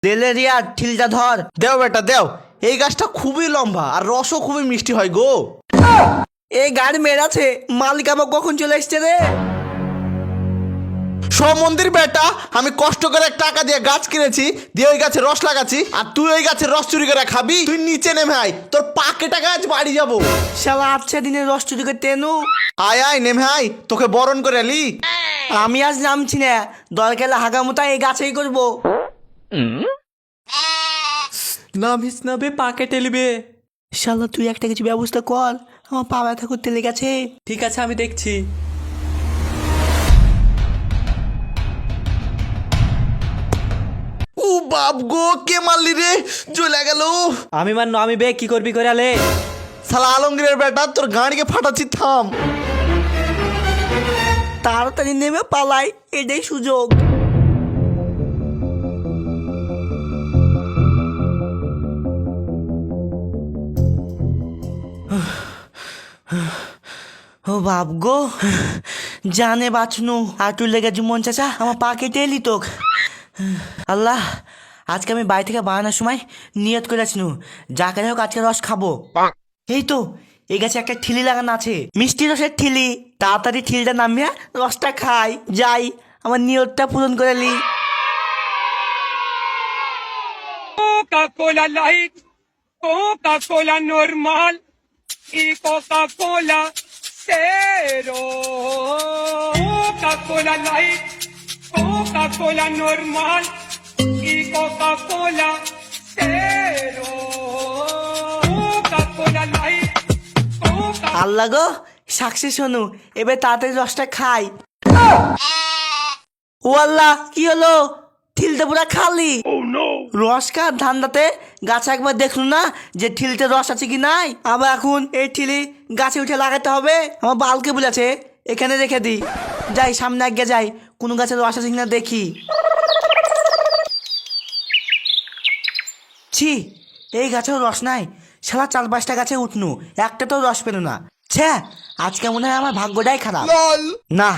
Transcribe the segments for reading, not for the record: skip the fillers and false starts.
তেলে রিয়া ঠিলটা ধর। দেও বেটা দেও, এই গাছটা খুবই লম্বা আর রসও খুবই মিষ্টি হয় গো। এই গাড়ি মেরাছে, মালিক আবার কখন চলে এসছে রে? মন্দির বেটা, আমি কষ্ট করে টাকা দিয়ে গাছ কিনেছি, দিয়ে ওই গাছে রস লাগাচ্ছি, আর তুই ওই গাছের রস চুরি করে খাবি? তুই নিচে নেমে আয়, তোর পাকে টাকা আজ বাড়ি যাবো। শালা আচ্ছা দিনে রস চুরি করতে এনু। আয় আয় নেমে আয়, তোকে বরণ করে এলি। আমি আজ নামছি না, দরকার হাগামোতা এই গাছেই করবো। নামিস না বে, পাকে টেলিবে। শালা তুই একটা কিছু ব্যবস্থা কর, আমার পা ব্যথা করতে লেগেছে। ঠিক আছে, আমি দেখছি। ও বাপ গো, কে মারলি রে? চলে গেল। আমি মার আমি বে, কি করবি করে আলে? শালা আলমগীরের বেটা, তোর গাড়িকে ফাটাচ্ছি, থাম। তাড়াতাড়ি নেমে পালাই, এটাই সুযোগ। ও বাপ গো, জানে বাঁচনু আর তুই লেগে মন চাচা, আমার পা কেটে এলি তোক। আল্লাহ, আজকে আমি বাড়ি থেকে বানানোর সময় নিয়ত করেছিনু, যা করে হোক আজকে রস খাবো। এই তো এই গাছে একটা ঠিলি লাগানো আছে, মিষ্টি রসের ঠিলি। তাড়াতাড়ি ঠিলিটা নামিয়ে রসটা খাই, যাই আমার নিয়তটা পূরণ করে লি। Coca-Cola Light, Coca-Cola normal y Coca-Cola cero. Coca-Cola Light, Coca-Cola normal y Coca-Cola cero. Coca-Cola Light, Coca-Cola. আল্লাহ গো, সাকসেস হনু, এবার তাড়াতাড়ি রসটা খাই। ও আল্লাহ, কি হলো? ঠিলতে পুরা খালি। রস খার ধান্দাতে গাছে একবার দেখলু না যে ঠিলিতে রস আছে কি নাই। আবার এখন এই ঠিলি গাছে উঠে লাগাতে হবে। আমার বালকে বলেছে এখানে রেখে দিই, যাই সামনে আগে যাই, কোনো গাছে রস আছে কিনা দেখি। ছি, এই গাছেও রস নাই। শালা 4-5টা গাছে উঠনু, একটাতেও রস পেল না। ছ্যা, আজকে মনে হয় আমার ভাগ্যটাই খারাপ। না,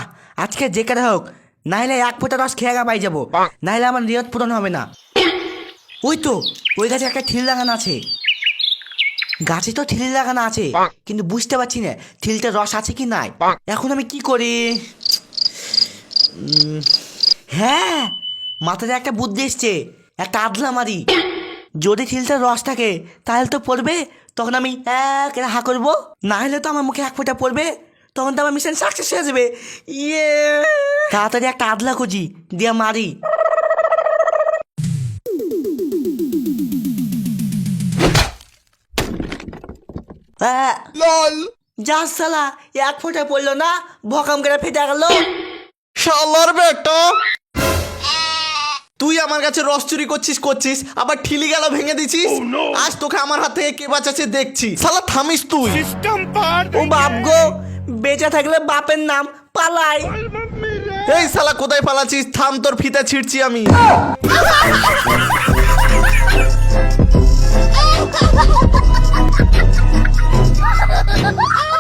আজকে যে কারে হোক, নাহলে 1 ফোঁটা রস খেয়ে পাই যাবো, নাহলে আমার নিয়ত পূরণ হবে না। ওই তো ওই গাছে একটা ঠিল লাগানো আছে। গাছে তো ঠিল লাগানো আছে, কিন্তু বুঝতে পারছি না ঠিলতে রস আছে কি নাই। এখন আমি কি করি? হ্যাঁ, মাথায় একটা বুদ্ধি এসছে, একটা আদলা মারি। যদি ঠিলতে রস থাকে তাহলে তো পড়বে, তখন আমি হা করবো, না হলে তো আমার মুখে 1 ফোঁটা পড়বে, তখন তো আমার মিশন সাকসেস হয়ে যাবে। ইয়ে, তাড়াতাড়ি একটা আদলা খুঁজি, দিয়া মারি। যা সালা, 1 ফোঁটা পড়লো না, ভকাম করে ফেটে গেল। শালার বেটা, তুই আমার কাছে রস চুরি করছিস, আবার ঠিলি গেল ভেঙে দিছিস। আজ তোকে আমার হাত থেকে কে বাঁচাচ্ছে দেখছি। শালা থামিস তুই। ও বাপ গো, বেঁচে থাকলে বাপের নাম, পালাই। এই শালা কোথায় পালাচ্ছিস? থাম, তোর ফিতা ছিঁড়ছি আমি। Ha ha ha ha!